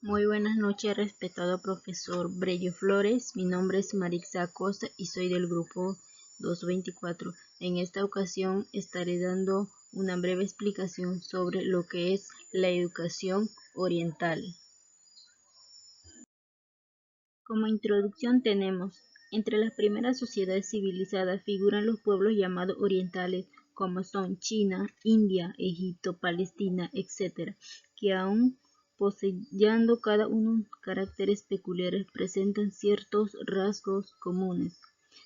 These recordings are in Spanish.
Muy buenas noches, respetado profesor Brello Flores. Mi nombre es Marixa Acosta y soy del grupo 224. En esta ocasión estaré dando una breve explicación sobre lo que es la educación oriental. Como introducción tenemos, entre las primeras sociedades civilizadas figuran los pueblos llamados orientales, como son China, India, Egipto, Palestina, etc., que aún poseyendo cada uno caracteres peculiares, presentan ciertos rasgos comunes.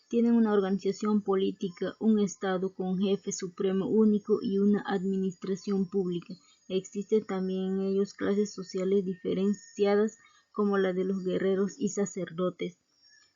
Tienen una organización política, un Estado con jefe supremo único y una administración pública. Existen también en ellos clases sociales diferenciadas como la de los guerreros y sacerdotes,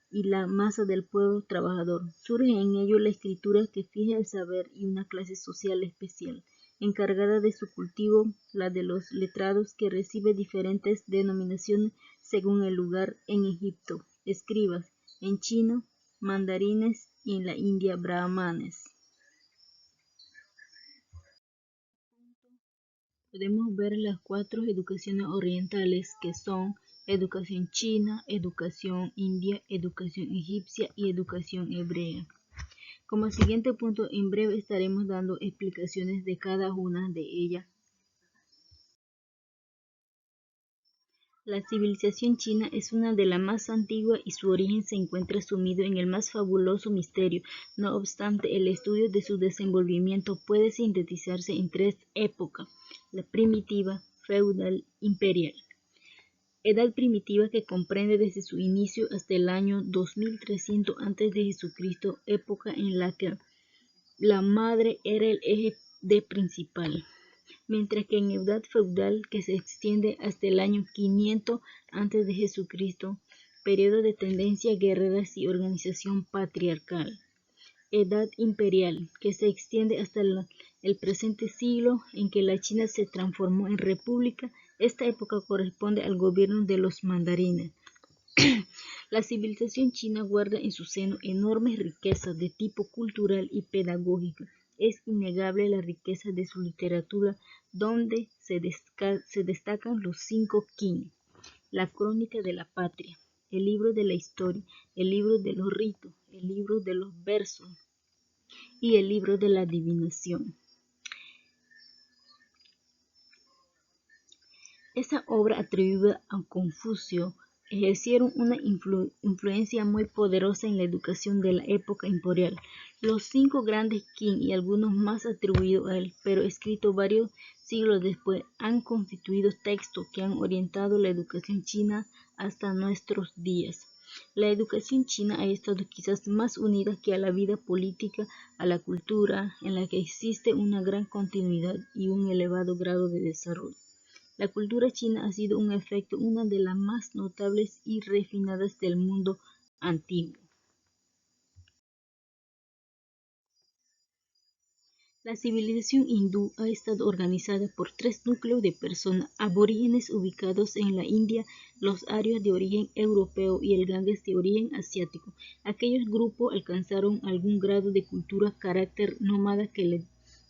y la masa del pueblo trabajador. Surge en ello la escritura que fija el saber y una clase social especial, encargada de su cultivo, la de los letrados, que recibe diferentes denominaciones según el lugar. En Egipto, escribas; en China, mandarines; y en la India, brahmanes. Podemos ver las cuatro educaciones orientales, que son educación china, educación india, educación egipcia y educación hebrea. Como siguiente punto, en breve estaremos dando explicaciones de cada una de ellas. La civilización china es una de las más antiguas y su origen se encuentra sumido en el más fabuloso misterio. No obstante, el estudio de su desenvolvimiento puede sintetizarse en tres épocas: la primitiva, feudal, imperial. Edad primitiva, que comprende desde su inicio hasta el año 2300 a.C., época en la que la madre era el eje principal, mientras que en edad feudal, que se extiende hasta el año 500 a.C., periodo de tendencia guerreras y organización patriarcal. Edad imperial, que se extiende hasta el presente siglo, en que la China se transformó en república. Esta época corresponde al gobierno de los mandarines. La civilización china guarda en su seno enormes riquezas de tipo cultural y pedagógico. Es innegable la riqueza de su literatura, donde se destacan los 5 Qin: la crónica de la patria, el libro de la historia, el libro de los ritos, el libro de los versos y el libro de la adivinación. Esa obra, atribuida a Confucio, ejercieron una influencia muy poderosa en la educación de la época imperial. Los 5 grandes Qin, y algunos más atribuidos a él, pero escritos varios siglos después, han constituido textos que han orientado la educación china hasta nuestros días. La educación china ha estado quizás más unida que a la vida política, a la cultura, en la que existe una gran continuidad y un elevado grado de desarrollo. La cultura china ha sido en efecto una de las más notables y refinadas del mundo antiguo. La civilización hindú ha estado organizada por 3 núcleos de personas: aborígenes ubicados en la India, los arios de origen europeo y el Ganges de origen asiático. Aquellos grupos alcanzaron algún grado de cultura, carácter nómada, que le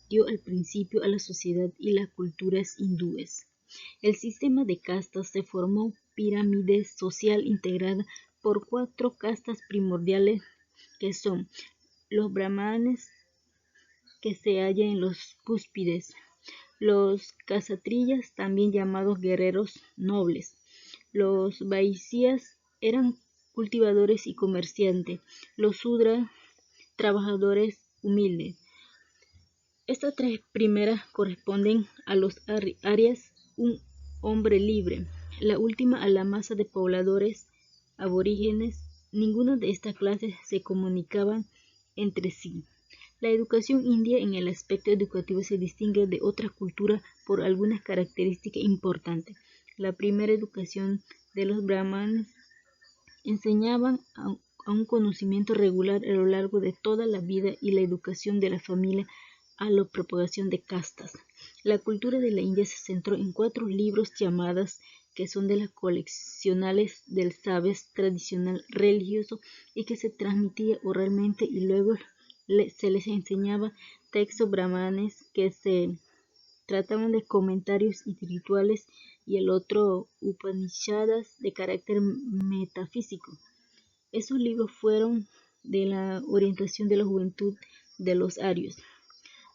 dio el principio a la sociedad y las culturas hindúes. El sistema de castas se formó pirámide social integrada por 4 castas primordiales, que son los brahmanes, que se hallan en los cúspides; los kshatriyas, también llamados guerreros nobles; los vaisyas eran cultivadores y comerciantes; los sudras, trabajadores humildes. Estas 3 primeras corresponden a los aryas, un hombre libre; la última a la masa de pobladores aborígenes. Ninguna de estas clases se comunicaban entre sí. La educación india en el aspecto educativo se distingue de otras culturas por algunas características importantes. La primera, educación de los brahmanes, enseñaban a un conocimiento regular a lo largo de toda la vida, y la educación de la familia a la propagación de castas. La cultura de la India se centró en 4 libros llamadas, que son de las coleccionales del saber tradicional religioso y que se transmitía oralmente, y luego se les enseñaba textos brahmanes que se trataban de comentarios espirituales, y el otro Upanishadas de carácter metafísico. Esos libros fueron de la orientación de la juventud de los arios.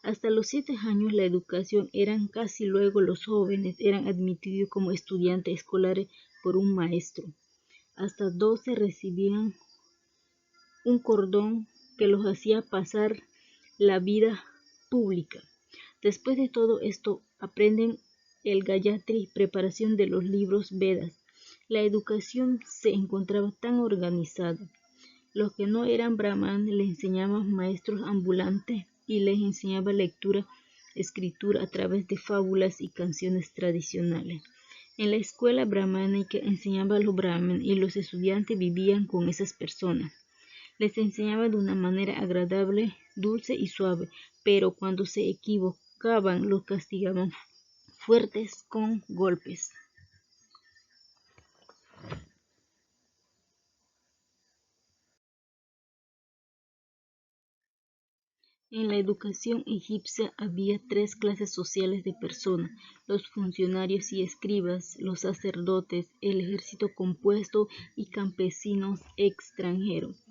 Hasta los 7 años la educación eran casi, luego los jóvenes eran admitidos como estudiantes escolares por un maestro. Hasta 12 recibían un cordón que los hacía pasar la vida pública. Después de todo esto aprenden el Gayatri, preparación de los libros Vedas. La educación se encontraba tan organizada. Los que no eran brahman les enseñaban maestros ambulantes y les enseñaba lectura, escritura a través de fábulas y canciones tradicionales. En la escuela brahmánica enseñaba a los brahmanes y los estudiantes vivían con esas personas. Les enseñaba de una manera agradable, dulce y suave, pero cuando se equivocaban los castigaban fuertes con golpes. En la educación egipcia había 3 clases sociales de personas: los funcionarios y escribas, los sacerdotes, el ejército compuesto y campesinos extranjeros.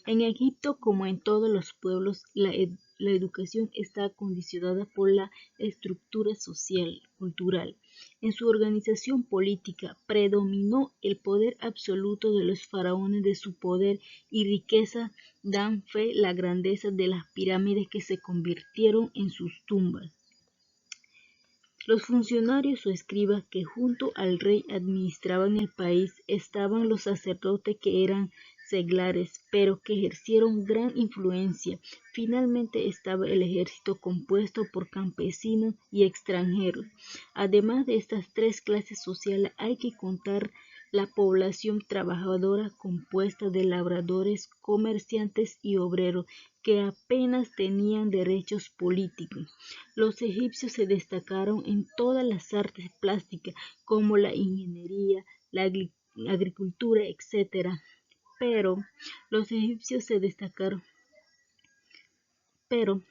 En Egipto, como en todos los pueblos, la educación está condicionada por la estructura social, cultural. En su organización política predominó el poder absoluto de los faraones. De su poder y riqueza dan fe la grandeza de las pirámides que se convirtieron en sus tumbas. Los funcionarios o escribas que junto al rey administraban el país, estaban los sacerdotes que eran seglares, pero que ejercieron gran influencia. Finalmente estaba el ejército compuesto por campesinos y extranjeros. Además de estas 3 clases sociales, hay que contar la población trabajadora compuesta de labradores, comerciantes y obreros, que apenas tenían derechos políticos. Los egipcios se destacaron en todas las artes plásticas, como la ingeniería, la agricultura, etc. Pero los egipcios se destacaron, pero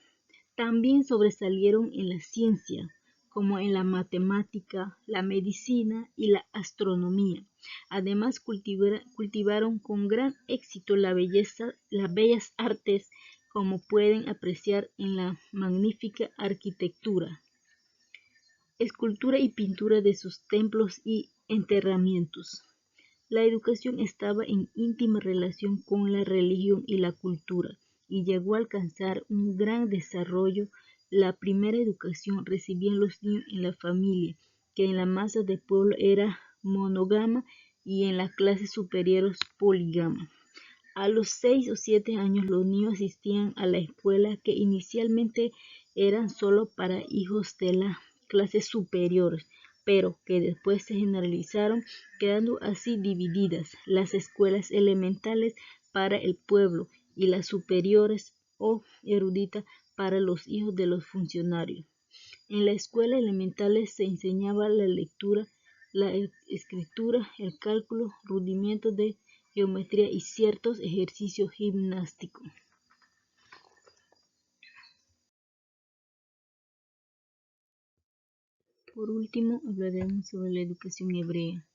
también sobresalieron en la ciencia, como en la matemática, la medicina y la astronomía. Además, cultivaron con gran éxito las bellas artes, como pueden apreciar en la magnífica arquitectura, escultura y pintura de sus templos y enterramientos. La educación estaba en íntima relación con la religión y la cultura, y llegó a alcanzar un gran desarrollo. La primera educación recibían los niños en la familia, que en la masa del pueblo era monógama, y en las clases superiores polígama. A los 6 o 7 años los niños asistían a la escuela, que inicialmente eran solo para hijos de las clases superiores, pero que después se generalizaron, quedando así divididas las escuelas elementales para el pueblo y las superiores o eruditas para los hijos de los funcionarios. En la escuela elemental se enseñaba la lectura, la escritura, el cálculo, rudimentos de geometría y ciertos ejercicios gimnásticos. Por último, hablaremos sobre la educación hebrea.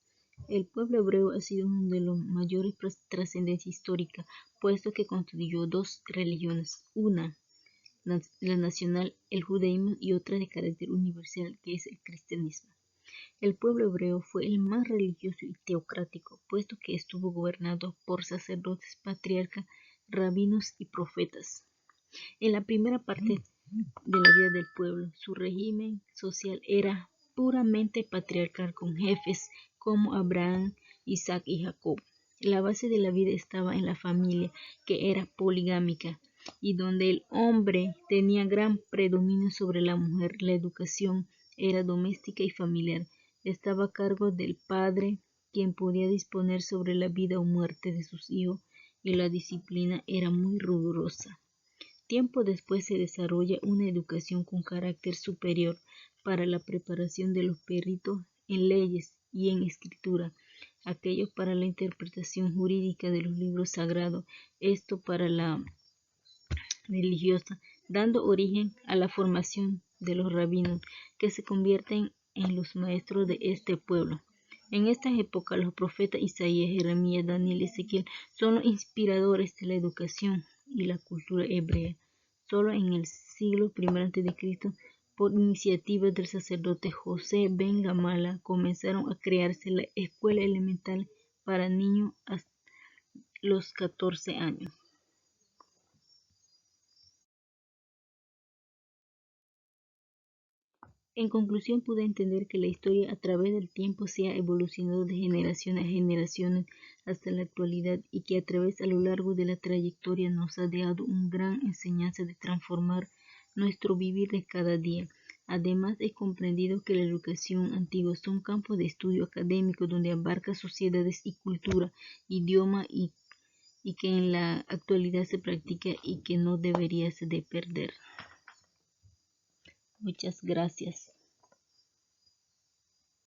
El pueblo hebreo ha sido uno de los mayores trascendencia histórica, puesto que constituyó 2 religiones, una la nacional, el judaísmo, y otra de carácter universal, que es el cristianismo. El pueblo hebreo fue el más religioso y teocrático, puesto que estuvo gobernado por sacerdotes, patriarcas, rabinos y profetas. En la primera parte de la vida del pueblo, su régimen social era puramente patriarcal, con jefes como Abraham, Isaac y Jacob. La base de la vida estaba en la familia, que era poligámica, y donde el hombre tenía gran predominio sobre la mujer. La educación era doméstica y familiar. Estaba a cargo del padre, quien podía disponer sobre la vida o muerte de sus hijos, y la disciplina era muy rigurosa. Tiempo después se desarrolla una educación con carácter superior para la preparación de los peritos en leyes y en escritura, aquellos para la interpretación jurídica de los libros sagrados, esto para la religiosa, dando origen a la formación los rabinos, que se convierten en los maestros de este pueblo. En esta época, los profetas Isaías, Jeremías, Daniel y Ezequiel son los inspiradores de la educación y la cultura hebrea. Solo en el siglo I a.C., por iniciativa del sacerdote José ben Gamala, comenzaron a crearse la escuela elemental para niños hasta los 14 años. En conclusión, pude entender que la historia a través del tiempo se ha evolucionado de generación a generación hasta la actualidad y que a lo largo de la trayectoria nos ha dado una gran enseñanza de transformar nuestro vivir de cada día. Además, he comprendido que la educación antigua es un campo de estudio académico donde abarca sociedades y cultura, idioma y que en la actualidad se practica y que no debería de perder. Muchas gracias.